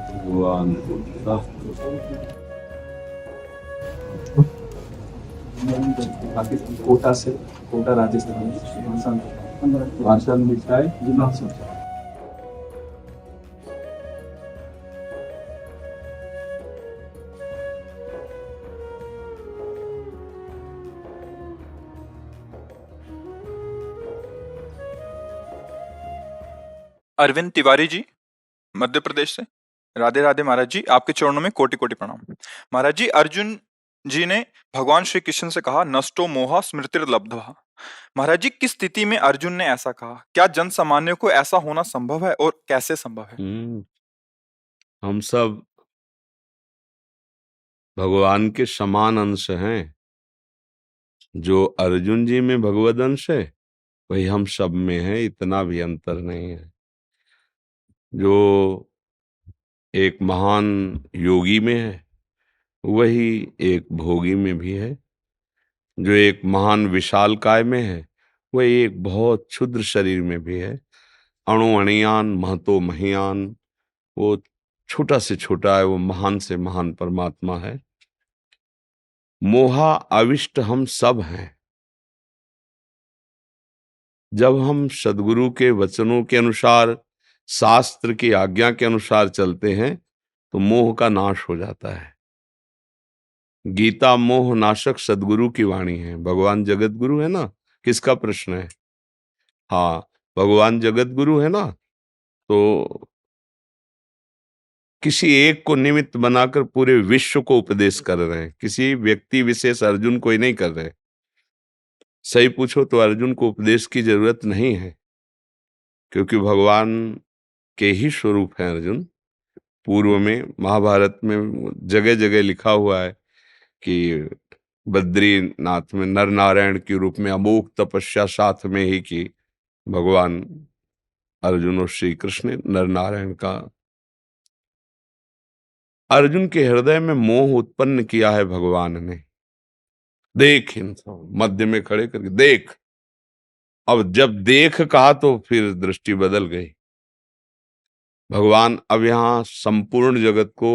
भगवान कोटा से, कोटा राजस्थान भाषण लिखा है। अरविंद तिवारी जी, मध्य प्रदेश से। राधे राधे महाराज जी, आपके चरणों में कोटि कोटि प्रणाम। महाराज जी, अर्जुन जी ने भगवान श्री कृष्ण से कहा, नष्टो मोह स्मृतिर्लब्धः। महाराज जी, किस स्थिति में अर्जुन ने ऐसा कहा? क्या जन सामान्य को ऐसा होना संभव है और कैसे संभव है? हम सब भगवान के समान अंश हैं। जो अर्जुन जी में भगवद अंश है वही हम सब में है, इतना भी अंतर नहीं है। जो एक महान योगी में है वही एक भोगी में भी है। जो एक महान विशालकाय में है वही एक बहुत क्षुद्र शरीर में भी है। अणु अणियान महतो महियान, वो छोटा से छोटा है, वो महान से महान परमात्मा है। मोहा अविष्ट हम सब हैं। जब हम सद्गुरु के वचनों के अनुसार, शास्त्र की आज्ञा के अनुसार चलते हैं तो मोह का नाश हो जाता है। गीता मोह नाशक सद्गुरु की वाणी है। भगवान जगत गुरु है ना, किसका प्रश्न है? हाँ, भगवान जगत गुरु है ना, तो किसी एक को निमित्त बनाकर पूरे विश्व को उपदेश कर रहे हैं। किसी व्यक्ति विशेष अर्जुन को ही नहीं कर रहे। सही पूछो तो अर्जुन को उपदेश की जरूरत नहीं है, क्योंकि भगवान के ही स्वरूप है अर्जुन। पूर्व में महाभारत में जगह जगह लिखा हुआ है कि बद्रीनाथ में नर नारायण के रूप में अमोघ तपस्या साथ में ही की भगवान अर्जुन और श्री कृष्ण ने नर नारायण का। अर्जुन के हृदय में मोह उत्पन्न किया है भगवान ने। देख, इन मध्य में खड़े करके देख। अब जब देख कहा तो फिर दृष्टि बदल गई। भगवान अब यहाँ संपूर्ण जगत को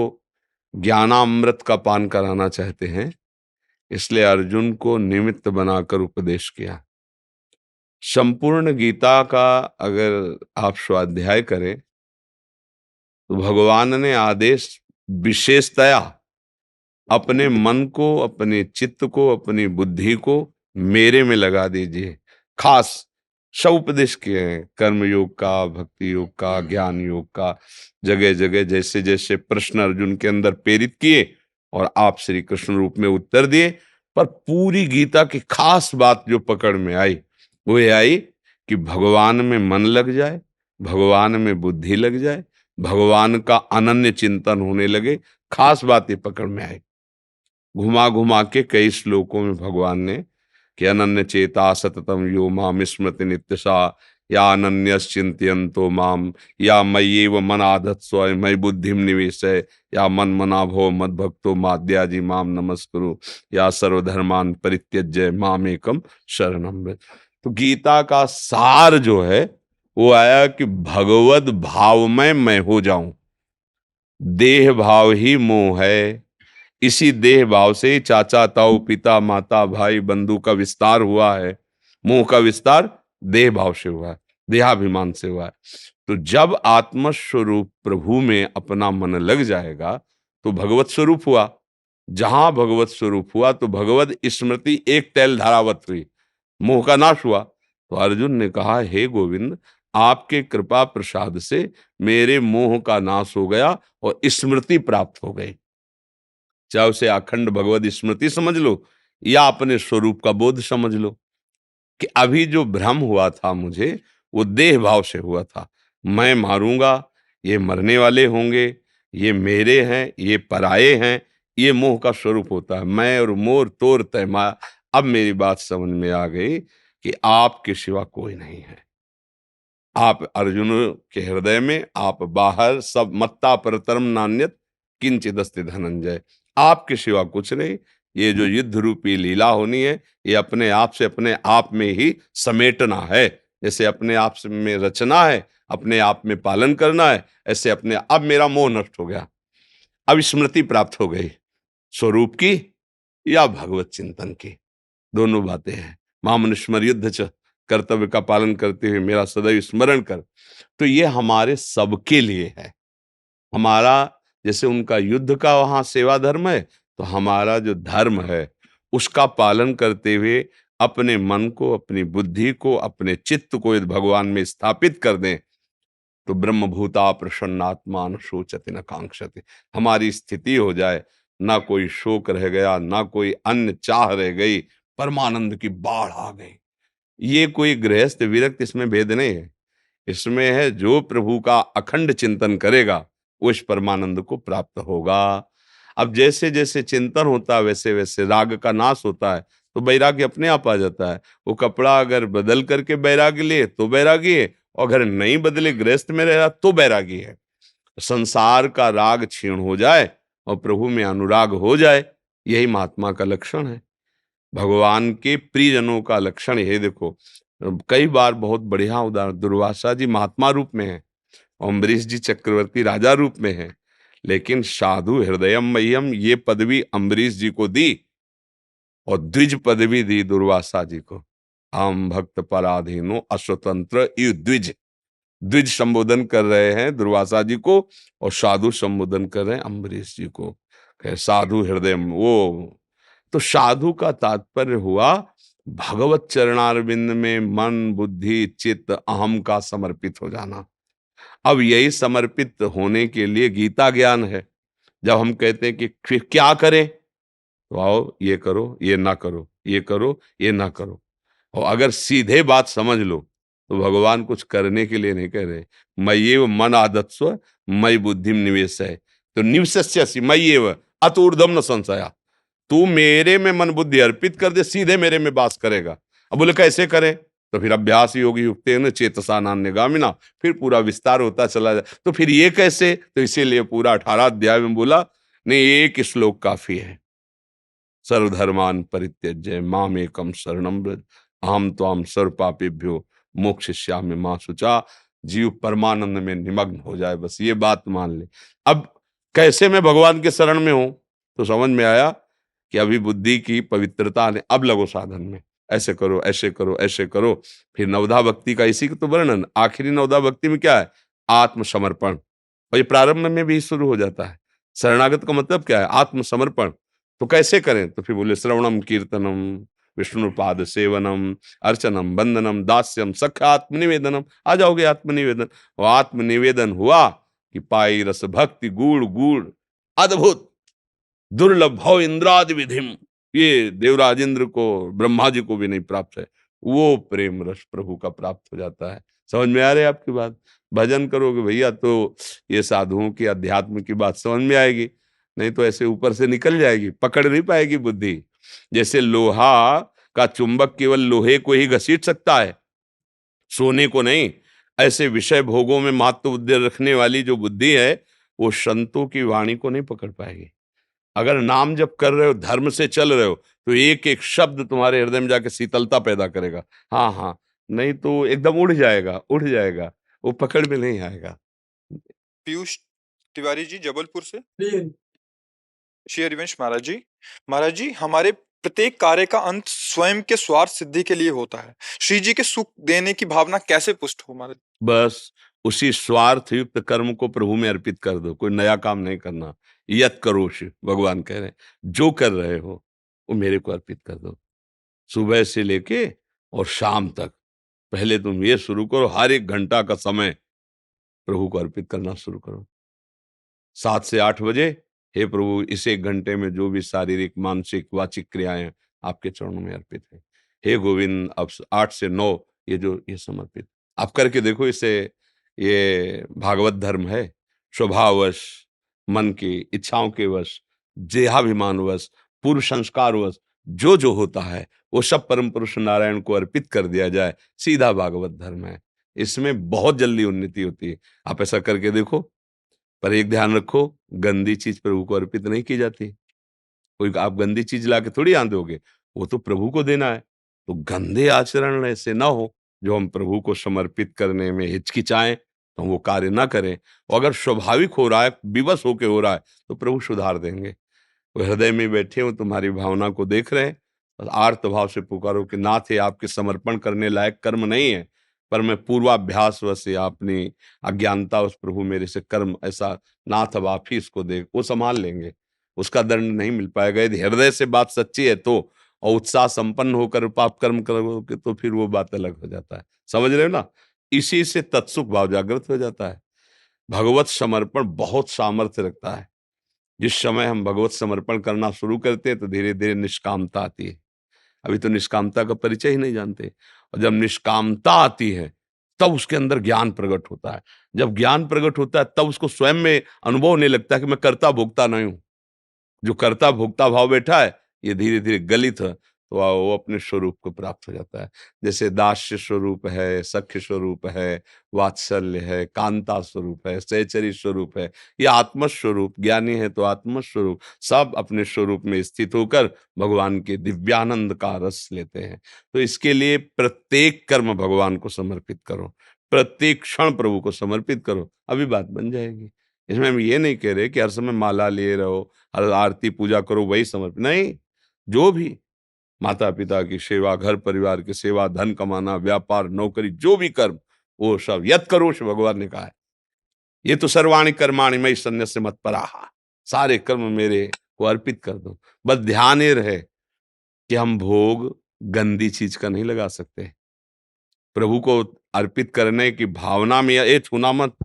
ज्ञानामृत का पान कराना चाहते हैं, इसलिए अर्जुन को निमित्त बनाकर उपदेश किया। संपूर्ण गीता का अगर आप स्वाध्याय करें तो भगवान ने आदेश विशेषतया अपने मन को, अपने चित्त को, अपनी बुद्धि को मेरे में लगा दीजिए। खास सब उपदेश किए हैं, कर्म योग का, भक्ति योग का, ज्ञान योग का। जगह जगह जैसे जैसे प्रश्न अर्जुन के अंदर प्रेरित किए और आप श्री कृष्ण रूप में उत्तर दिए। पर पूरी गीता की खास बात जो पकड़ में आई वो ये आई कि भगवान में मन लग जाए, भगवान में बुद्धि लग जाए, भगवान का अनन्य चिंतन होने लगे। खास बात ये पकड़ में आई। घुमा घुमा के कई श्लोकों में भगवान ने कि अनन्य चेता सततम यो माम स्मृति नित्यसा या अनन्यश्चिन्तयन्तो माम या मय्येव मनाधत्स्व मयि बुद्धिम निवेशय या मन मना भो मद्भक्तो माद्याजी माम नमस्कुरु या सर्वधर्मान परित्यज्य मामेकम शरणम व्रज। तो गीता का सार जो है वो आया कि भगवद भावमय मैं हो जाऊं। देह भाव ही मोह है। इसी देह भाव से चाचा ताऊ पिता माता भाई बंधु का विस्तार हुआ है। मोह का विस्तार देह भाव से हुआ है, देहाभिमान से हुआ है। तो जब आत्मस्वरूप प्रभु में अपना मन लग जाएगा तो भगवत स्वरूप हुआ। जहां भगवत स्वरूप हुआ तो भगवत स्मृति एक तैल धारावत हुई, मोह का नाश हुआ। तो अर्जुन ने कहा, हे गोविंद, आपके कृपा प्रसाद से मेरे मोह का नाश हो गया और स्मृति प्राप्त हो गई। चाहे उसे अखंड भगवत स्मृति समझ लो या अपने स्वरूप का बोध समझ लो कि अभी जो भ्रम हुआ था मुझे वो देह भाव से हुआ था। मैं मारूंगा, ये मरने वाले होंगे, ये मेरे हैं, ये पराये हैं, ये मोह का स्वरूप होता है। मैं और मोर तोर तैमा। अब मेरी बात समझ में आ गई कि आपके सिवा कोई नहीं है। आप अर्जुन के हृदय में, आप बाहर, सब मत्ता परतरम नान्यत किंचिदस्ति धनंजय। आपके सिवा कुछ नहीं। ये जो युद्ध रूपी लीला होनी है ये अपने आप से अपने आप में ही समेटना है। जैसे अपने आप से में रचना है, अपने आप में पालन करना है, ऐसे अपने अब मेरा मोह नष्ट हो गया, अब स्मृति प्राप्त हो गई स्वरूप की या भगवत चिंतन की, दोनों बातें हैं। मामनुस्मर युद्ध च, कर्तव्य का पालन करते हुए मेरा सदैव स्मरण कर। तो ये हमारे सबके लिए है। हमारा जैसे उनका युद्ध का वहां सेवा धर्म है, तो हमारा जो धर्म है उसका पालन करते हुए अपने मन को, अपनी बुद्धि को, अपने चित्त को यदि भगवान में स्थापित कर दें तो ब्रह्मभूता प्रसन्नात्मा न शोचति न कांक्षति, हमारी स्थिति हो जाए, ना कोई शोक रह गया, ना कोई अन्य चाह रह गई, परमानंद की बाढ़ आ गई। ये कोई गृहस्थ विरक्त इसमें भेद नहीं है, इसमें है जो प्रभु का अखंड चिंतन करेगा वो इस परमानंद को प्राप्त होगा। अब जैसे जैसे चिंतन होता है वैसे वैसे राग का नाश होता है, तो वैराग्य अपने आप आ जाता है। वो कपड़ा अगर बदल करके बैरागी ले तो बैरागी है, और अगर नहीं बदले गृहस्थ में रहा तो बैरागी है। संसार का राग क्षीण हो जाए और प्रभु में अनुराग हो जाए, यही महात्मा का लक्षण है, भगवान के प्रियजनों का लक्षण। ये देखो कई बार बहुत बढ़िया उदाहरण, दुर्वासा जी महात्मा रूप में है, अम्बरीश जी चक्रवर्ती राजा रूप में है, लेकिन साधु हृदयम मह्यम ये पदवी अम्बरीश जी को दी और द्विज पदवी दी दुर्वासा जी को। आम भक्त पराधीनो अस्वतंत्र यु द्विज, द्विज संबोधन कर रहे हैं दुर्वासा जी को और साधु संबोधन कर रहे हैं अम्बरीश जी को, कहे साधु हृदय वो। तो साधु का तात्पर्य हुआ भगवत चरणारविंद में मन, बुद्धि, चित्त, अहम का समर्पित हो जाना। अब यही समर्पित होने के लिए गीता ज्ञान है। जब हम कहते हैं कि फिर क्या करें, तो आओ ये करो, ये ना करो, ये करो, ये ना करो। और अगर सीधे बात समझ लो तो भगवान कुछ करने के लिए नहीं कह रहे, मय्येव मन आदत्स्व मयि बुद्धिम निवेशय, तो निवसस्यसि मय्येव अत ऊर्ध्वं न संशया, तू मेरे में मन बुद्धि अर्पित कर दे, सीधे मेरे में वास करेगा। अब बोले कैसे करें, तो फिर अभ्यास योगी युक्तेन चेतसा नान्यगामिना, फिर पूरा विस्तार होता चला जाए। तो फिर ये कैसे, तो इसीलिए पूरा 18 अध्याय में बोला नहीं, एक श्लोक काफी है, सर्वधर्मान परित्यज्य मामेकम शरणं व्रज अहम त्वाम सर्व पापेभ्यो मोक्षयिष्यामि मा शुचा। जीव परमानंद में निमग्न हो जाए, बस ये बात मान ले। अब कैसे मैं भगवान के शरण में हूं, तो समझ में आया कि अभी बुद्धि की पवित्रता ने, अब लगो साधन में, ऐसे करो, ऐसे करो, ऐसे करो। फिर नवधा भक्ति का इसी का तो वर्णन, आखिरी नवधा भक्ति में क्या है, आत्मसमर्पण, और ये प्रारंभ में भी शुरू हो जाता है। शरणागत का मतलब क्या है, आत्मसमर्पण। तो कैसे करें, तो फिर बोले श्रवणम कीर्तनम विष्णुपाद सेवनम अर्चनम वंदनम दास्यम सख्य आत्मनिवेदनम। आ जाओगे आत्मनिवेदन, और आत्मनिवेदन हुआ कि पाई रस भक्ति गूढ़ गूढ़ अद्भुत दुर्लभ भव इंद्रादि विधिम, ये देवराज इंद्र को, ब्रह्मा जी को भी नहीं प्राप्त है, वो प्रेम रस प्रभु का प्राप्त हो जाता है। समझ में आ रही है आपकी बात, भजन करोगे भैया तो ये साधुओं की अध्यात्म की बात समझ में आएगी, नहीं तो ऐसे ऊपर से निकल जाएगी, पकड़ नहीं पाएगी बुद्धि। जैसे लोहा का चुंबक केवल लोहे को ही घसीट सकता है, सोने को नहीं, ऐसे विषय भोगों में महत्व बुद्धि रखने वाली जो बुद्धि है वो संतों की वाणी को नहीं पकड़ पाएगी। अगर नाम जप कर रहे हो, धर्म से चल रहे हो, तो एक एक शब्द तुम्हारे हृदय में जाके शीतलता पैदा करेगा। हाँ हाँ, नहीं तो एकदम उड़ जाएगा, उड़ जाएगा, वो पकड़ में नहीं आएगा। पीयूष तिवारी जी जबलपुर से। श्री हरिवंश महाराज जी हमारे प्रत्येक कार्य का अंत स्वयं के स्वार्थ सिद्धि के लिए होता है, श्री जी के सुख देने की भावना कैसे पुष्ट हो महाराज? बस उसी स्वार्थ युक्त कर्म को प्रभु में अर्पित कर दो, कोई नया काम नहीं करना। यत करोषि, भगवान कह रहे हैं जो कर रहे हो वो मेरे को अर्पित कर दो। सुबह से लेके और शाम तक पहले तुम ये शुरू करो, हर एक घंटा का समय प्रभु को अर्पित करना शुरू करो। 7 से 8 बजे, हे प्रभु इस 1 घंटे में जो भी शारीरिक, मानसिक, वाचिक क्रियाएं आपके चरणों में अर्पित है। हे गोविंद, अब 8 से 9 ये समर्पित आप करके देखो। इसे ये भागवत धर्म है, स्वभाववश, मन की इच्छाओं के वश, देहाभिमानवश, पूर्व संस्कारवश जो जो होता है वो सब परम पुरुष नारायण को अर्पित कर दिया जाए, सीधा भागवत धर्म है। इसमें बहुत जल्दी उन्नति होती है, आप ऐसा करके देखो। पर एक ध्यान रखो, गंदी चीज प्रभु को अर्पित नहीं की जाती। कोई आप गंदी चीज लाके थोड़ी आन दोगे, वो तो प्रभु को देना है। तो गंदे आचरण ऐसे ना हो, जो हम प्रभु को समर्पित करने में हिचकिचाएं तो हम वो कार्य ना करें। और अगर स्वाभाविक हो रहा है, विवश होके हो रहा है, तो प्रभु सुधार देंगे। वो हृदय में बैठे हो, तुम्हारी भावना को देख रहे हैं, और आर्त भाव से पुकारो कि नाथ ये आपके समर्पण करने लायक कर्म नहीं है, पर मैं पूर्वाभ्यास वश या अपनी अज्ञानता उस प्रभु मेरे से कर्म ऐसा, नाथ अब आप ही इसको देख, वो संभाल लेंगे, उसका दंड नहीं मिल पाएगा। यदि हृदय से बात सच्ची है तो, और उत्साह संपन्न होकर पाप कर्म करोगे तो फिर वो बात अलग हो जाता है। समझ रहे हो ना? इसी से तत्सुख भाव जागृत हो जाता है। भगवत समर्पण बहुत सामर्थ्य रखता है। जिस समय हम भगवत समर्पण करना शुरू करते हैं तो धीरे धीरे निष्कामता आती है। अभी तो निष्कामता का परिचय ही नहीं जानते, और जब निष्कामता आती है तब उसके अंदर ज्ञान प्रकट होता है। जब ज्ञान प्रकट होता है तब उसको स्वयं में अनुभव होने लगता है कि मैं कर्ता भोक्ता नहीं हूं। जो कर्ता भोक्ता भाव बैठा है, ये धीरे धीरे गलित है, तो वो अपने स्वरूप को प्राप्त हो जाता है। जैसे दास्य स्वरूप है, सख्य स्वरूप है, वात्सल्य है, कांता स्वरूप है, सहचरी स्वरूप है, ये आत्मस्वरूप, ज्ञानी है तो आत्मस्वरूप, सब अपने स्वरूप में स्थित होकर भगवान के दिव्यानंद का रस लेते हैं। तो इसके लिए प्रत्येक कर्म भगवान को समर्पित करो, प्रत्येक क्षण प्रभु को समर्पित करो, अभी बात बन जाएगी। इसमें हम ये नहीं कह रहे कि हर समय माला लिए रहो, हर आरती पूजा करो, वही समर्पित नहीं। जो भी माता पिता की सेवा, घर परिवार की सेवा, धन कमाना, व्यापार, नौकरी, जो भी कर्म, वो सब यत करो, भगवान ने कहा है। ये तो सर्वाणि कर्माणि मयि सन्न्यस्य मत्पराः, सारे कर्म मेरे को अर्पित कर दो। बस ध्यान ये रहे कि हम भोग गंदी चीज का नहीं लगा सकते। प्रभु को अर्पित करने की भावना में ये छूना मत,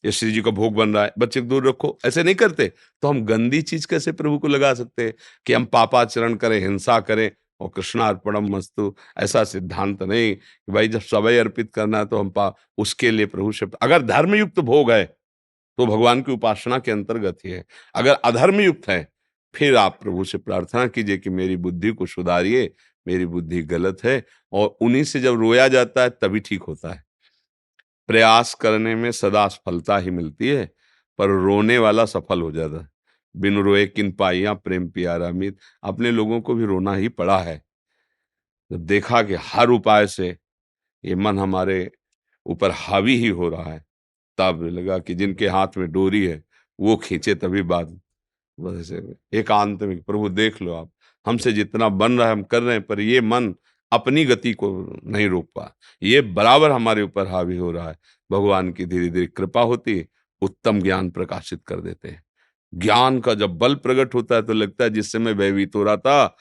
ये श्री जी का भोग बन रहा है, बच्चे को दूर रखो, ऐसे नहीं करते तो हम गंदी चीज कैसे प्रभु को लगा सकते हैं कि हम पापाचरण करें, हिंसा करें और कृष्णार्पणम मस्तु, ऐसा सिद्धांत नहीं कि भाई जब सवै अर्पित करना है तो हम उसके लिए प्रभु से, अगर धर्मयुक्त भोग है तो भगवान की उपासना के अंतर्गत ही है। अगर अधर्म युक्त है फिर आप प्रभु से प्रार्थना कीजिए कि मेरी बुद्धि को सुधारिए, मेरी बुद्धि गलत है, और उन्हीं से जब रोया जाता है तभी ठीक होता है। प्रयास करने में सदा सफलता ही मिलती है, पर रोने वाला सफल हो जाता है। बिन रोए किन पाइया प्रेम प्यारा मीत, अपने लोगों को भी रोना ही पड़ा है। जब देखा कि हर उपाय से ये मन हमारे ऊपर हावी ही हो रहा है, तब लगा कि जिनके हाथ में डोरी है वो खींचे तभी बात। बस ऐसे एकांत में प्रभु देख लो आप, हमसे जितना बन रहा है हम कर रहे हैं, पर ये मन अपनी गति को नहीं रोक पा, ये बराबर हमारे ऊपर हावी हो रहा है। भगवान की धीरे धीरे कृपा होती है, उत्तम ज्ञान प्रकाशित कर देते हैं। ज्ञान का जब बल प्रकट होता है तो लगता है जिस समय भयभीत हो रहा था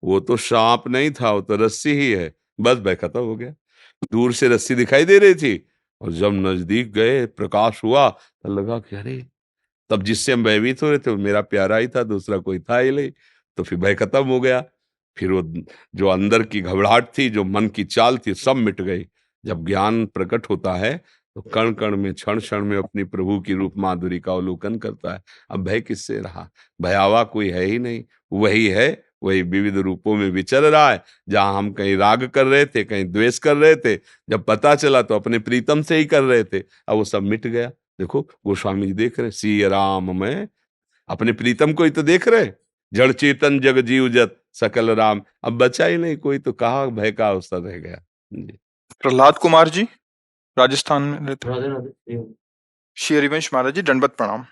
वो तो सांप नहीं था, वो तो रस्सी ही है, बस भय खत्म हो गया। दूर से रस्सी दिखाई दे रही थी, और जब नजदीक गए प्रकाश हुआ तो लगा कि अरे, तब जिससे हम भयभीत हो रहे थे वो मेरा प्यारा ही था, दूसरा कोई था ही नहीं। तो फिर भय खत्म हो गया। फिर वो जो अंदर की घबराहट थी, जो मन की चाल थी, सब मिट गई। जब ज्ञान प्रकट होता है तो कण कण में, क्षण क्षण में अपनी प्रभु की रूप माधुरी का अवलोकन करता है। अब भय किससे रहा? भयावा कोई है ही नहीं, वही है, वही विविध रूपों में विचर रहा है। जहां हम कहीं राग कर रहे थे, कहीं द्वेष कर रहे थे, जब पता चला तो अपने प्रीतम से ही कर रहे थे, अब वो सब मिट गया। देखो गोस्वामी जी देख रहे, सी राम में अपने प्रीतम को ही तो देख रहे, जड़ चेतन जग जीव जत सकल राम, अब बचा ही नहीं कोई, तो कहाँ भय का अवसर रह गया जी। प्रहलाद कुमार जी राजस्थान में रहते हैं। श्री हरिवंश महाराज जी दंडवत प्रणाम।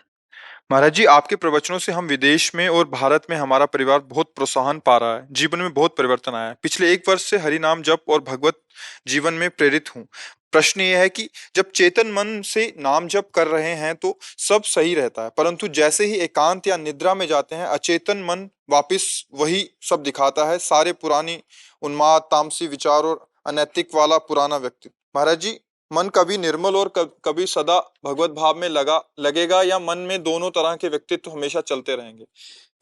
महाराज जी, आपके प्रवचनों से हम विदेश में और भारत में हमारा परिवार बहुत प्रोत्साहन पा रहा है, जीवन में बहुत परिवर्तन आया है। पिछले 1 वर्ष से हरि नाम जप और भगवत जीवन में प्रेरित हूँ। प्रश्न ये है कि जब चेतन मन से नाम जप कर रहे हैं तो सब सही रहता है, परंतु जैसे ही एकांत या निद्रा में जाते हैं अचेतन मन वापिस वही सब दिखाता है, सारे पुरानी उन्माद, तामसी विचार और अनैतिक वाला पुराना व्यक्तित्व। महाराज जी, मन कभी निर्मल और कभी सदा भगवत भाव में लगेगा, या मन में दोनों तरह के व्यक्तित्व हमेशा चलते रहेंगे?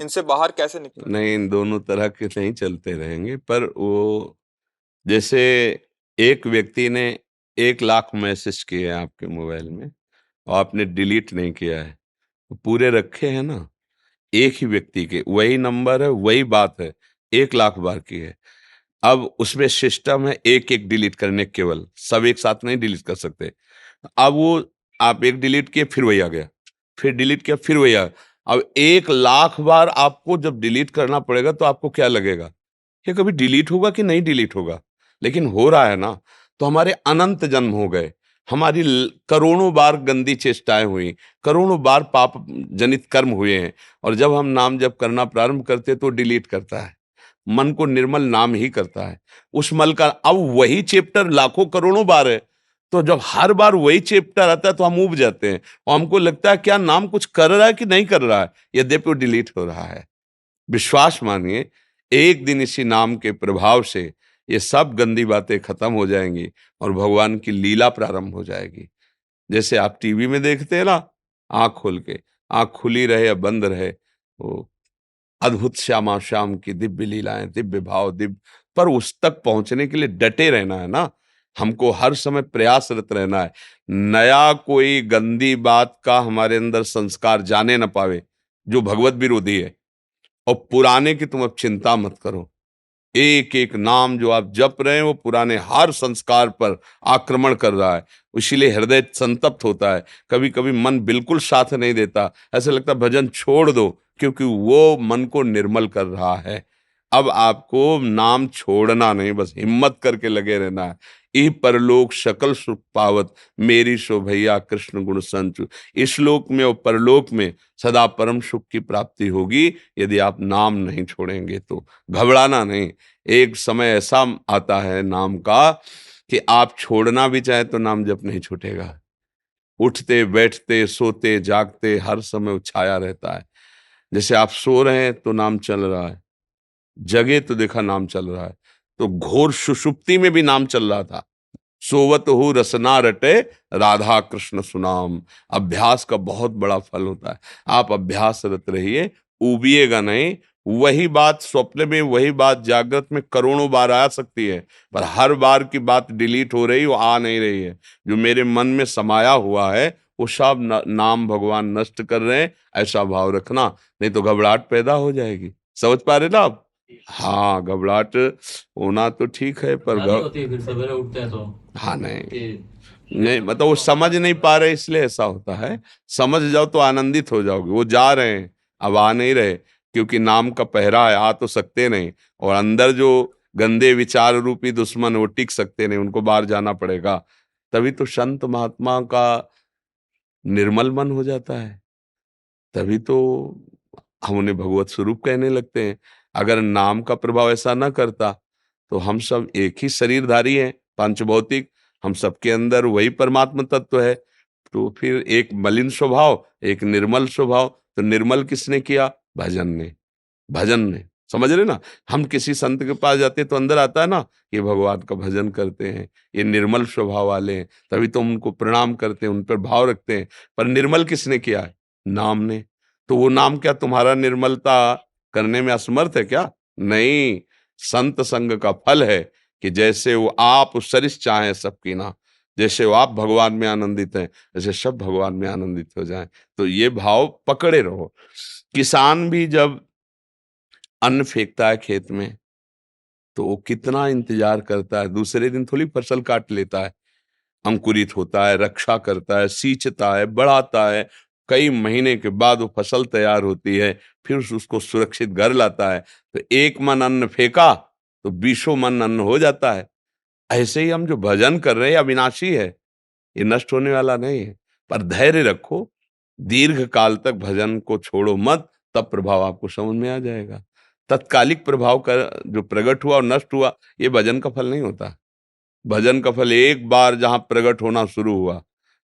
इनसे बाहर कैसे निकले? नहीं, इन दोनों तरह के नहीं चलते रहेंगे, पर वो जैसे एक व्यक्ति ने 1,00,000 मैसेज किए हैं आपके मोबाइल में और आपने डिलीट नहीं किया है, तो पूरे रखे हैं ना, एक ही व्यक्ति के वही नंबर है, वही बात है, 1,00,000 बार की है। अब उसमें सिस्टम है एक एक डिलीट करने, केवल सब एक साथ नहीं डिलीट कर सकते। अब वो आप एक डिलीट किए फिर वही आ गया, फिर डिलीट किया फिर वही आ गया। अब 1,00,000 बार आपको जब डिलीट करना पड़ेगा तो आपको क्या लगेगा, ये कभी डिलीट होगा कि नहीं डिलीट होगा? लेकिन हो रहा है ना। तो हमारे अनंत जन्म हो गए, हमारी करोड़ों बार गंदी चेष्टाएं हुई, करोड़ों बार पाप जनित कर्म हुए हैं। और जब हम नाम जप करना प्रारंभ करते तो डिलीट करता है, मन को निर्मल नाम ही करता है। उस मल का अब वही चैप्टर लाखों करोड़ों बार है, तो जब हर बार वही चैप्टर आता है तो हम ऊब जाते हैं और हमको लगता है क्या नाम कुछ कर रहा है कि नहीं कर रहा है, यद्यपि वो डिलीट हो रहा है। विश्वास मानिए, एक दिन इसी नाम के प्रभाव से ये सब गंदी बातें खत्म हो जाएंगी और भगवान की लीला प्रारंभ हो जाएगी। जैसे आप टीवी में देखते हैं ना, आंख खोल के, आंख खुली रहे या बंद रहे, वो अद्भुत श्यामा श्याम की दिव्य लीलाएं, दिव्य भाव, दिव्य, पर उस तक पहुंचने के लिए डटे रहना है ना, हमको हर समय प्रयासरत रहना है। नया कोई गंदी बात का हमारे अंदर संस्कार जाने न पावे जो भगवत विरोधी है। और पुराने की तुम अब चिंता मत करो, एक एक नाम जो आप जप रहे हैं वो पुराने हर संस्कार पर आक्रमण कर रहा है, इसीलिए हृदय संतप्त होता है। कभी कभी मन बिल्कुल साथ नहीं देता, ऐसा लगता है भजन छोड़ दो, क्योंकि वो मन को निर्मल कर रहा है। अब आपको नाम छोड़ना नहीं, बस हिम्मत करके लगे रहना है। ई परलोक सकल सुख पावत, मेरी शोभैया कृष्ण गुण संचु। इस लोक में और परलोक में सदा परम सुख की प्राप्ति होगी यदि आप नाम नहीं छोड़ेंगे तो। घबराना नहीं, एक समय ऐसा आता है नाम का कि आप छोड़ना भी चाहे तो नाम जप नहीं छूटेगा। उठते बैठते सोते जागते हर समय वो छाया रहता है। जैसे आप सो रहे हैं तो नाम चल रहा है, जगे तो देखा नाम चल रहा है, तो घोर सुषुप्ति में भी नाम चल रहा था। सोवत हो रसना रटे राधा कृष्ण सुनाम। अभ्यास का बहुत बड़ा फल होता है। आप अभ्यासरत रहिए, उबिएगा नहीं। वही बात स्वप्न में, वही बात जागृत में करोड़ों बार आ सकती है, पर हर बार की बात डिलीट हो रही, वो आ नहीं रही है। जो मेरे मन में समाया हुआ है वो सब नाम भगवान नष्ट कर रहे हैं, ऐसा भाव रखना, नहीं तो घबराहट पैदा हो जाएगी। समझ पा रहे ना आप? हाँ, घबराहट होना तो ठीक है, पर नहीं होती है, फिर सवेरे उठते हैं तो हाँ नहीं कि नहीं, मतलब वो समझ नहीं पा रहे इसलिए ऐसा होता है। समझ जाओ तो आनंदित हो जाओगे। वो जा रहे हैं, अब आ नहीं रहे, क्योंकि नाम का पहरा है, आ तो सकते नहीं। और अंदर जो गंदे विचार रूपी दुश्मन, वो टिक सकते नहीं, उनको बाहर जाना पड़ेगा। तभी तो संत महात्मा का निर्मल मन हो जाता है, तभी तो हम उन्हें भगवत स्वरूप कहने लगते हैं। अगर नाम का प्रभाव ऐसा ना करता तो हम सब एक ही शरीरधारी हैं, पंचभौतिक, हम सबके अंदर वही परमात्मा तत्व है। तो फिर एक मलिन स्वभाव, एक निर्मल स्वभाव, तो निर्मल किसने किया? भजन ने, भजन ने। समझ रहे ना? हम किसी संत के पास जाते तो अंदर आता है ना, ये भगवान का भजन करते हैं, ये निर्मल स्वभाव वाले हैं, तभी तो हम उनको प्रणाम करते हैं, उन पर भाव रखते हैं। पर निर्मल किसने किया है? नाम ने। तो वो नाम क्या तुम्हारा निर्मलता करने में असमर्थ है क्या? नहीं, संत संग का फल है कि जैसे वो आप सरिस चाहें सबकी ना, जैसे वो आप भगवान में आनंदित हैं, जैसे सब भगवान में आनंदित हो जाएं। तो ये भाव पकड़े रहो। किसान भी जब अन्न फेंकता है खेत में तो वो कितना इंतजार करता है, दूसरे दिन थोड़ी फसल काट लेता है। अंकुरित होता है, रक्षा करता है, सींचता है, बढ़ाता है, कई महीने के बाद वो फसल तैयार होती है, फिर उसको सुरक्षित घर लाता है। तो एक मन अन्न फेंका तो 20 मन अन्न हो जाता है। ऐसे ही हम जो भजन कर रहे हैं अविनाशी है, ये नष्ट होने वाला नहीं है। पर धैर्य रखो, दीर्घ काल तक भजन को छोड़ो मत, तब प्रभाव आपको समझ में आ जाएगा। तत्कालिक प्रभाव का जो प्रकट हुआ और नष्ट हुआ, ये भजन का फल नहीं होता। भजन का फल एक बार जहां प्रकट होना शुरू हुआ,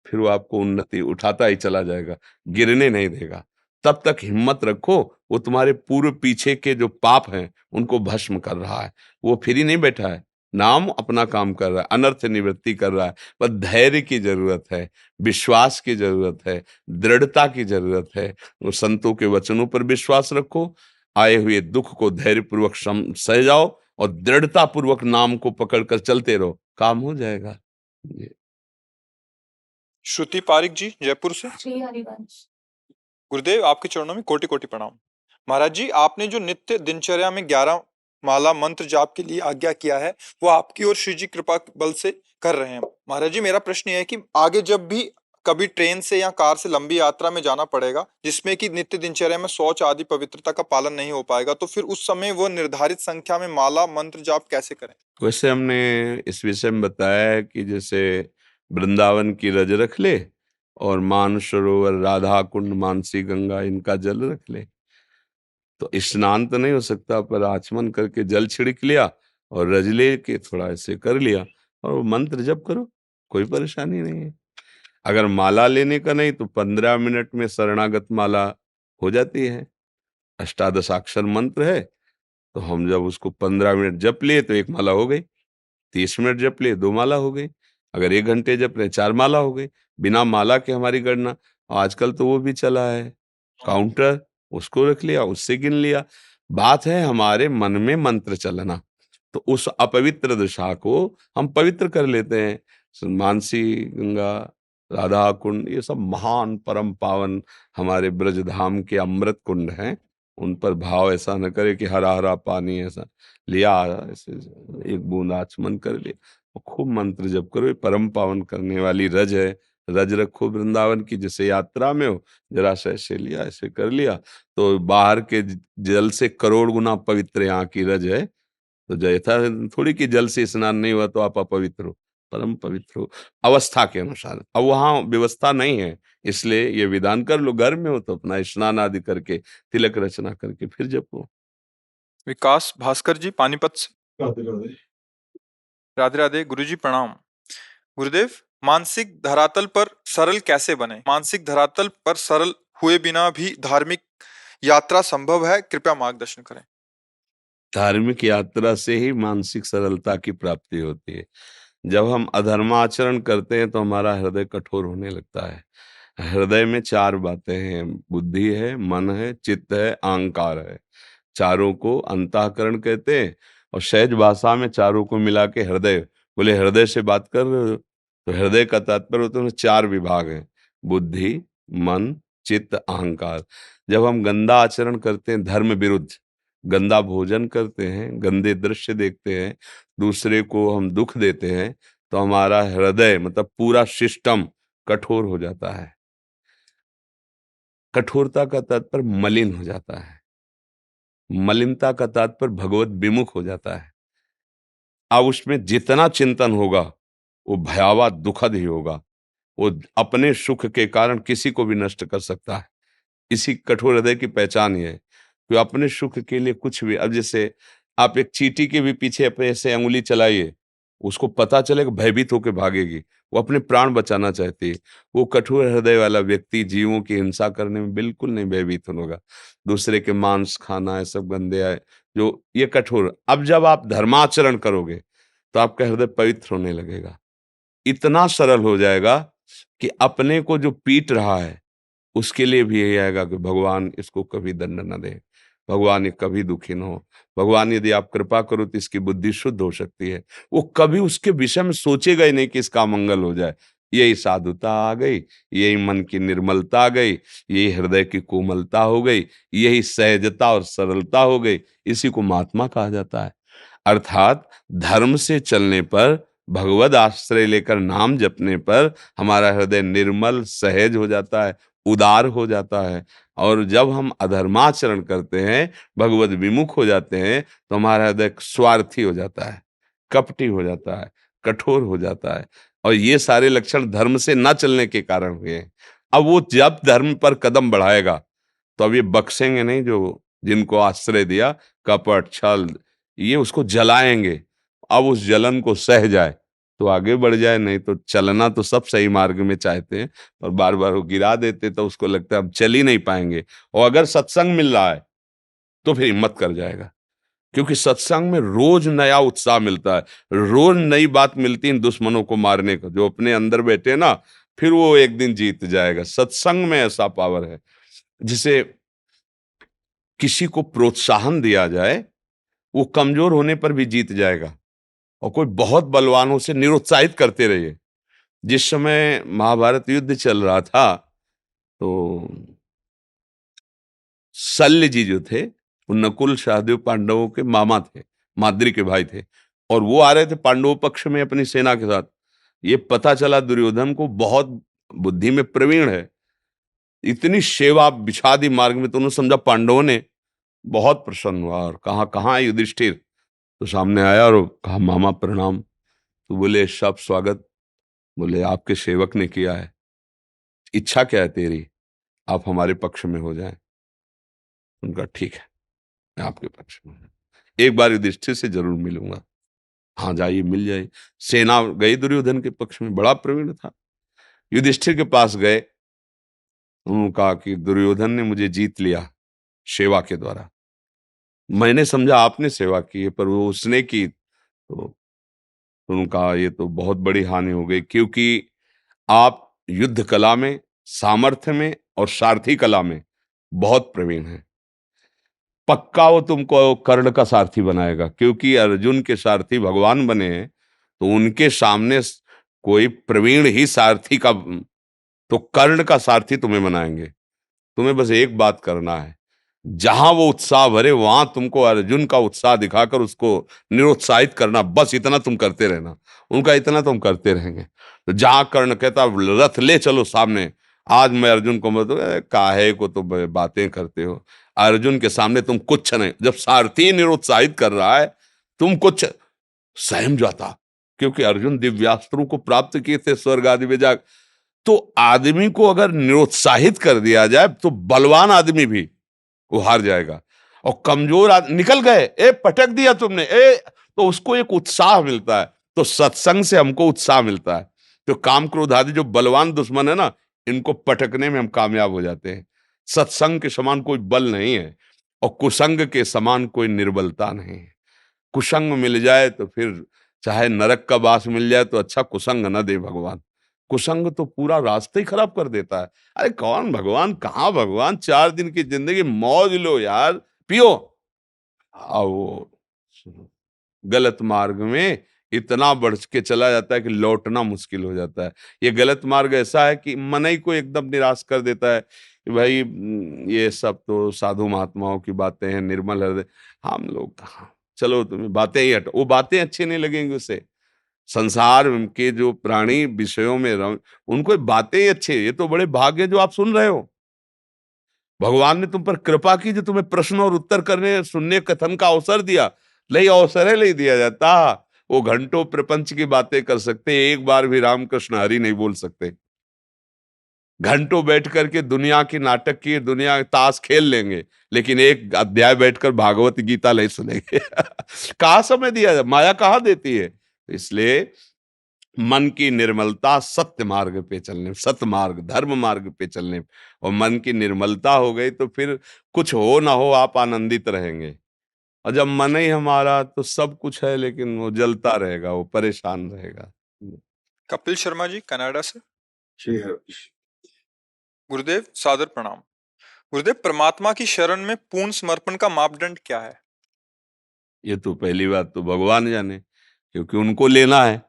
फिर वो आपको उन्नति उठाता ही चला जाएगा, गिरने नहीं देगा। तब तक हिम्मत रखो, वो तुम्हारे पूर्व पीछे के जो पाप हैं उनको भस्म कर रहा है। वो फिर ही नहीं बैठा है, नाम अपना काम कर रहा है, अनर्थ निवृत्ति कर रहा है। बस धैर्य की जरूरत है, विश्वास की जरूरत है, दृढ़ता की जरूरत है। वो संतों के वचनों पर विश्वास रखो, आए हुए दुख को धैर्यपूर्वक सह जाओ और दृढ़ता पूर्वक नाम को पकड़कर चलते रहो, काम हो जाएगा। ये श्रुति पारिक जी जयपुर से। श्री हरिवंश। गुरुदेव आपके चरणों में कोटि कोटि प्रणाम। महाराज जी, आपने जो नित्य दिनचर्या में 11 माला मंत्र जाप के लिए आज्ञा किया है, वो आपकी और श्री जी कृपा बल से कर रहे हैं। महाराज जी, मेरा प्रश्न यह है कि आगे जब भी कभी ट्रेन से या कार से लंबी यात्रा में जाना पड़ेगा जिसमें कि नित्य दिनचर्या में शौच आदि पवित्रता का पालन नहीं हो पाएगा, तो फिर उस समय वो निर्धारित संख्या में माला मंत्र जाप कैसे करें? वैसे हमने इस विषय में बताया है कि जैसे वृंदावन की रज रख ले और मानसरोवर, राधा कुंड, मानसी गंगा, इनका जल रख ले। तो स्नान तो नहीं हो सकता, पर आचमन करके जल छिड़क लिया और रज ले के थोड़ा ऐसे कर लिया और वो मंत्र जप करो, कोई परेशानी नहीं है। अगर माला लेने का नहीं तो 15 मिनट में शरणागत माला हो जाती है। अष्टादशाक्षर मंत्र है, तो हम जब उसको 15 मिनट जप लिए तो एक माला हो गई, 30 मिनट जप लिए 2 माला हो गई, अगर 1 घंटे जप रहे 4 माला हो गई। बिना माला के हमारी गणना, आजकल तो वो भी चला है काउंटर, उसको रख लिया, उससे गिन लिया। बात है हमारे मन में मंत्र चलना, तो उस अपवित्र दशा को हम पवित्र कर लेते हैं। मानसी गंगा, राधा कुंड, ये सब महान परम पावन हमारे ब्रजधाम के अमृत कुंड हैं। उन पर भाव ऐसा न करे कि हरा हरा पानी ऐसा लिया, ऐसे एक बूंद आचमन कर लिया, और खूब मंत्र जप करो। ये परम पावन करने वाली रज है, रज रखो वृंदावन की, जैसे यात्रा में हो जरा सा ऐसे लिया, ऐसे कर लिया, तो बाहर के जल से करोड़ गुना पवित्र यहाँ की रज है। तो जैसा थोड़ी कि जल से स्नान नहीं हुआ तो आप अपवित्र हो, परम पवित्र हो अवस्था के अनुसार। अब वहां व्यवस्था नहीं है, इसलिए ये विधान कर लो। घर में हो तो अपना स्नान आदि करके तिलक रचना करके फिर जपो। विकास भास्कर जी पानीपत से। राधे राधे। राधे राधे। गुरुजी प्रणाम। गुरुदेव, मानसिक धरातल पर सरल कैसे बने? मानसिक धरातल पर सरल हुए बिना भी धार्मिक यात्रा संभव है? कृपया मार्गदर्शन करें। धार्मिक यात्रा से ही मानसिक सरलता की प्राप्ति होती है। जब हम अधर्माचरण करते हैं तो हमारा हृदय कठोर होने लगता है। हृदय में 4 बातें हैं, बुद्धि है, मन है, चित्त है, अहंकार है। चारों को अंतःकरण कहते हैं, और सहज भाषा में चारों को मिला के हृदय। बोले हृदय से बात कर रहे हो, तो हृदय का तात्पर्य होता है 4 विभाग हैं, बुद्धि, मन, चित्त, अहंकार। जब हम गंदा आचरण करते हैं, धर्म विरुद्ध गंदा भोजन करते हैं, गंदे दृश्य देखते हैं, दूसरे को हम दुख देते हैं, तो हमारा हृदय मतलब पूरा सिस्टम कठोर हो जाता है। कठोरता का तात्पर्य मलिन हो जाता है, मलिनता का तात्पर्य भगवत विमुख हो जाता है। अब उसमें जितना चिंतन होगा वो भयावह दुखद ही होगा। वो अपने सुख के कारण किसी को भी नष्ट कर सकता है। इसी कठोर हृदय की पहचान ये है कि अपने सुख के लिए कुछ भी, अब जैसे आप एक चींटी के भी पीछे अपने ऐसे अंगुली चलाइए, उसको पता चलेगा, भयभीत होकर भागेगी, वो अपने प्राण बचाना चाहती है। वो कठोर हृदय वाला व्यक्ति जीवों की हिंसा करने में बिल्कुल नहीं भयभीत होगा। दूसरे के मांस खाना, ये सब गंदे है जो ये कठोर। अब जब आप धर्माचरण करोगे तो आपका हृदय पवित्र होने लगेगा, इतना सरल हो जाएगा कि अपने को जो पीट रहा है उसके लिए भी यही आएगा कि भगवान इसको कभी दंड न दे, भगवान ये कभी दुखी न हो, भगवान यदि आप कृपा करो तो इसकी बुद्धि शुद्ध हो सकती है। वो कभी उसके विषय में सोचेगा ही नहीं कि इसका मंगल हो जाए। यही साधुता आ गई, यही मन की निर्मलता आ गई, यही हृदय की कोमलता हो गई, यही सहजता और सरलता हो गई। इसी को महात्मा कहा जाता है। अर्थात धर्म से चलने पर, भगवद आश्रय लेकर नाम जपने पर हमारा हृदय निर्मल सहज हो जाता है, उदार हो जाता है। और जब हम अधर्माचरण करते हैं, भगवद विमुख हो जाते हैं, तो हमारा हृदय स्वार्थी हो जाता है, कपटी हो जाता है, कठोर हो जाता है। और ये सारे लक्षण धर्म से न चलने के कारण हुए हैं। अब वो जब धर्म पर कदम बढ़ाएगा तो अब ये बख्शेंगे नहीं, जो जिनको आश्रय दिया, कपट छल, ये उसको जलाएंगे। अब उस जलन को सह जाए तो आगे बढ़ जाए, नहीं तो चलना तो सब सही मार्ग में चाहते हैं और बार बार वो गिरा देते, तो उसको लगता है अब चल ही नहीं पाएंगे। और अगर सत्संग मिल रहा है तो फिर हिम्मत कर जाएगा, क्योंकि सत्संग में रोज नया उत्साह मिलता है, रोज नई बात मिलती है दुश्मनों को मारने का। जो अपने अंदर बैठे ना, फिर वो एक दिन जीत जाएगा। सत्संग में ऐसा पावर है, जिसे किसी को प्रोत्साहन दिया जाए, वो कमजोर होने पर भी जीत जाएगा। और कोई बहुत बलवान हो, उसे निरुत्साहित करते रहिए। जिस समय महाभारत युद्ध चल रहा था, तो शल्य जी जो थे, वो नकुल सहदेव पांडवों के मामा थे, माद्री के भाई थे, और वो आ रहे थे पांडवों पक्ष में अपनी सेना के साथ। ये पता चला दुर्योधन को, बहुत बुद्धि में प्रवीण है, इतनी सेवा बिछा दी मार्ग में, तो उन्होंने समझा पांडवों ने, बहुत प्रसन्न हुआ और कहा कहाँ है युधिष्ठिर? तो सामने आया और कहा मामा प्रणाम। तो बोले सब स्वागत। बोले आपके सेवक ने किया है, इच्छा क्या है तेरी? आप हमारे पक्ष में हो जाएं। उनका ठीक है, मैं आपके पक्ष में हूं। एक बार युधिष्ठिर से जरूर मिलूंगा। हाँ जाइए, मिल जाइए। सेना गई दुर्योधन के पक्ष में, बड़ा प्रवीण था। युधिष्ठिर के पास गए, उन्होंने कहा कि दुर्योधन ने मुझे जीत लिया सेवा के द्वारा। मैंने समझा आपने सेवा की है, पर वो उसने की। तो उन्होंने कहा ये तो बहुत बड़ी हानि हो गई, क्योंकि आप युद्ध कला में, सामर्थ्य में और सारथी कला में बहुत प्रवीण हैं। पक्का वो तुमको कर्ण का सारथी बनाएगा, क्योंकि अर्जुन के सारथी भगवान बने हैं, तो उनके सामने कोई प्रवीण ही सारथी का, तो कर्ण का सारथी तुम्हें बनाएंगे। तुम्हें बस एक बात करना है, जहां वो उत्साह भरे वहां तुमको अर्जुन का उत्साह दिखाकर उसको निरुत्साहित करना, बस इतना तुम करते रहना। उनका इतना तुम करते रहेंगे। तो जहां कर्ण कहता रथ ले चलो सामने, आज मैं अर्जुन को मत, काहे को तो बातें करते हो, अर्जुन के सामने तुम कुछ नहीं। जब सारथी निरुत्साहित कर रहा है, तुम कुछ सहम जाता, क्योंकि अर्जुन दिव्यास्त्रों को प्राप्त किए थे स्वर्ग आदि में जा। तो आदमी को अगर निरुत्साहित कर दिया जाए, तो बलवान आदमी भी वो हार जाएगा, और कमजोर निकल गए, ए पटक दिया तुमने, ए, तो उसको एक उत्साह मिलता है। तो सत्संग से हमको उत्साह मिलता है। तो काम क्रोध आदि जो बलवान दुश्मन है ना, इनको पटकने में हम कामयाब हो जाते हैं। सत्संग के समान कोई बल नहीं है, और कुसंग के समान कोई निर्बलता नहीं है। कुसंग मिल जाए तो फिर चाहे नरक का वास मिल जाए तो अच्छा, कुसंग न दे भगवान। कुसंग तो पूरा रास्ता ही खराब कर देता है। अरे कौन भगवान, कहाँ भगवान? 4 दिन की जिंदगी, मौज लो यार, पियो। वो गलत मार्ग में इतना बढ़ के चला जाता है कि लौटना मुश्किल हो जाता है। ये गलत मार्ग ऐसा है कि मन ही को एकदम निराश कर देता है कि भाई ये सब तो साधु महात्माओं की बातें हैं, निर्मल हृदय, हम लोग कहाँ। चलो तुम्हें बातें ही हटो, वो बातें अच्छी नहीं लगेंगी उसे। संसार के जो प्राणी विषयों में उनको बातें ही अच्छी है। ये तो बड़े भाग्य जो आप सुन रहे हो। भगवान ने तुम पर कृपा की, जो तुम्हें प्रश्न और उत्तर करने, सुनने, कथन का अवसर दिया। नहीं अवसर है, नहीं दिया जाता। वो घंटों प्रपंच की बातें कर सकते, एक बार भी रामकृष्ण हरि नहीं बोल सकते। घंटों बैठ करके दुनिया की नाटक की, दुनिया ताश खेल लेंगे, लेकिन एक अध्याय बैठकर भागवत गीता नहीं सुनेंगे। कहाँ समय दिया जाए, माया कहाँ देती है। इसलिए मन की निर्मलता, सत्य मार्ग पे चलने, सत्य मार्ग, धर्म मार्ग पे चलने, और मन की निर्मलता हो गई तो फिर कुछ हो ना हो आप आनंदित रहेंगे। और जब मन ही हमारा, तो सब कुछ है लेकिन वो जलता रहेगा, वो परेशान रहेगा। कपिल शर्मा जी कनाडा से। श्री हरि। गुरुदेव सादर प्रणाम। गुरुदेव, परमात्मा की शरण में पूर्ण समर्पण का मापदंड क्या है? ये तो पहली बात तो भगवान जाने, क्योंकि उनको लेना है,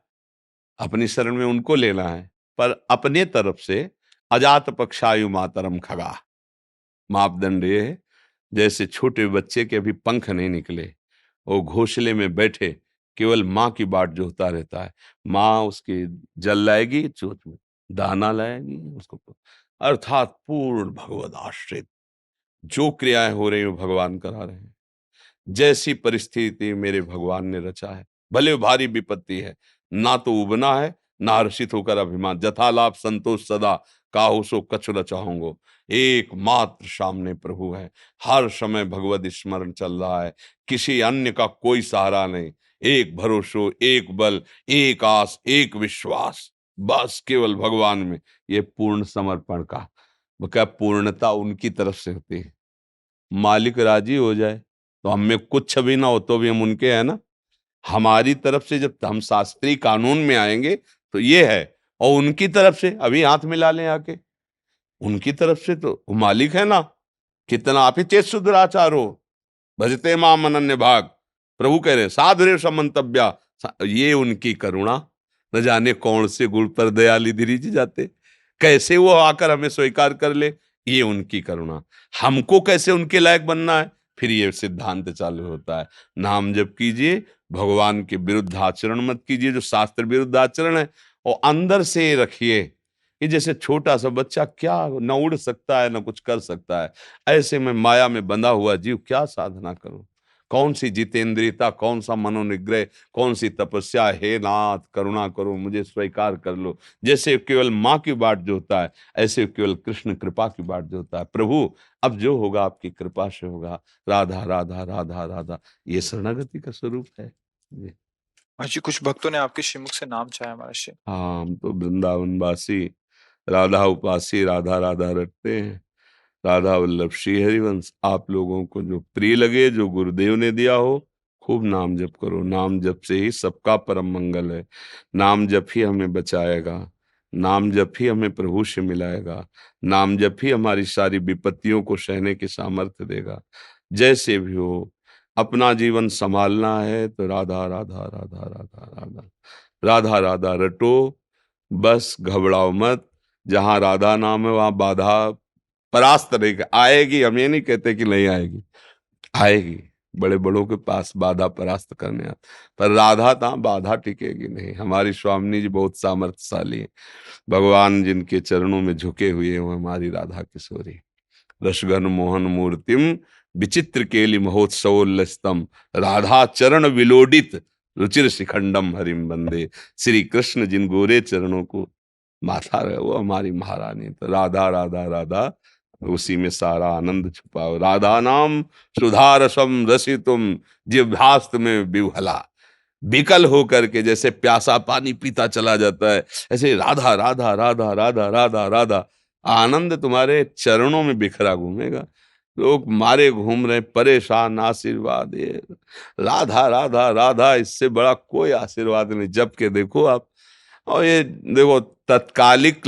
अपनी शरण में उनको लेना है। पर अपने तरफ से अजात पक्षायु मातरम खगा, मापदंड ये है, जैसे छोटे बच्चे के अभी पंख नहीं निकले, वो घोंसले में बैठे केवल माँ की बाट जोहता रहता है। माँ उसकी जल लाएगी चोट में, दाना लाएगी उसको, अर्थात पूर्ण भगवद आश्रित। जो क्रियाएं हो रही हैं वो भगवान करा रहे हैं। जैसी परिस्थिति मेरे भगवान ने रचा है, भले भारी विपत्ति है, ना तो उबना है ना हर्षित होकर अभिमान। जथा लाभ संतोष सदा, काहू सो कछु न चाहूंगो। एकमात्र सामने प्रभु है, हर समय भगवत स्मरण चल रहा है, किसी अन्य का कोई सहारा नहीं। एक भरोसो, एक बल, एक आस, एक विश्वास, बस केवल भगवान में। ये पूर्ण समर्पण का क्या पूर्णता उनकी तरफ से होती है। मालिक राजी हो जाए तो हम में कुछ भी ना हो तो भी हम उनके हैं ना। हमारी तरफ से जब हम शास्त्रीय कानून में आएंगे तो ये है, और उनकी तरफ से अभी हाथ मिला लें आके, उनकी तरफ से तो वो मालिक है ना। कितना आप ही चेत सुधराचारो भजते माम अनन्य भाग, प्रभु कह रहे साधुरे समंतव्या। ये उनकी करुणा, न जाने कौन से गुण पर दयाली धीरी जी जाते, कैसे वो आकर हमें स्वीकार कर ले, ये उनकी करुणा। हमको कैसे उनके लायक बनना है, फिर ये सिद्धांत चालू होता है। नाम जप कीजिए, भगवान के विरुद्ध आचरण मत कीजिए, जो शास्त्र विरुद्ध आचरण है, और अंदर से रखिए कि जैसे छोटा सा बच्चा क्या न उड़ सकता है न कुछ कर सकता है, ऐसे में माया में बंधा हुआ जीव क्या साधना करूं, कौन सी जितेंद्रियता, कौन सा मनोनिग्रह, कौन सी तपस्या। हे नाथ करुणा करो, मुझे स्वीकार कर लो। जैसे केवल माँ की बाट जोता है, ऐसे केवल कृष्ण कृपा की बाट जोता है। प्रभु अब जो होगा आपकी कृपा से होगा। राधा राधा राधा राधा, ये शरणागति का स्वरूप है जी। महाराज जी कुछ भक्तों ने आपके श्रीमुख से नाम चाहा महाराज जी। हाँ, हम तो वृंदावनवासी, राधा उपासी, राधा राधा रटते हैं। राधा वल्लभ श्री हरिवंश, आप लोगों को जो प्रिय लगे, जो गुरुदेव ने दिया हो, खूब नाम जप करो। नाम जप से ही सबका परम मंगल है। नाम जप ही हमें बचाएगा, नाम जप ही हमें प्रभु से मिलाएगा, नाम जप ही हमारी सारी विपत्तियों को सहने की सामर्थ्य देगा। जैसे भी हो, अपना जीवन संभालना है तो राधा राधा राधा राधा राधा राधा राधा रटो, बस घबराओ मत। जहां राधा नाम है वहां बाधा परास्त नहीं आएगी। हम ये नहीं कहते कि नहीं आएगी, आएगी। बड़े बड़ों के पास बाधा परास्त करने आते, पर राधा ता बाधा टिकेगी नहीं। हमारी स्वामिनी जी बहुत सामर्थ्यशाली है। भगवान जिनके चरणों में झुके हुए हैं वो हमारी राधा किशोरी। रसघन मोहन मूर्तिम विचित्र केली महोत्सवोल्लसितम, राधा चरण विलोडित रुचिर शिखंडम हरिम बंदे। श्री कृष्ण जिन गोरे चरणों को माथा है वो हमारी महारानी। तो राधा राधा राधा, उसी में सारा आनंद छुपा हो। राधा नाम सुधा रसम रसितुम जिह्वास्त में विह्वला। विकल होकर के जैसे प्यासा पानी पीता चला जाता है, ऐसे राधा राधा राधा राधा राधा राधा, आनंद तुम्हारे चरणों में बिखरा घूमेगा। लोग मारे घूम रहे परेशान, आशीर्वाद ये राधा राधा राधा, इससे बड़ा कोई आशीर्वाद नहीं। जब के देखो आप, और ये देखो तत्कालिक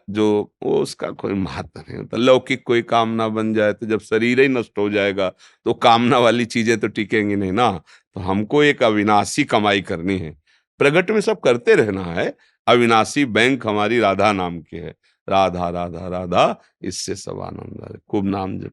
जो वो उसका कोई महत्व नहीं होता। लौकिक कोई कामना बन जाए तो जब शरीर ही नष्ट हो जाएगा तो कामना वाली चीजें तो टिकेंगी नहीं ना। तो हमको एक अविनाशी कमाई करनी है, प्रगट में सब करते रहना है। अविनाशी बैंक हमारी राधा नाम की है। राधा राधा राधा, इससे सब आनंद है। खूब नाम जप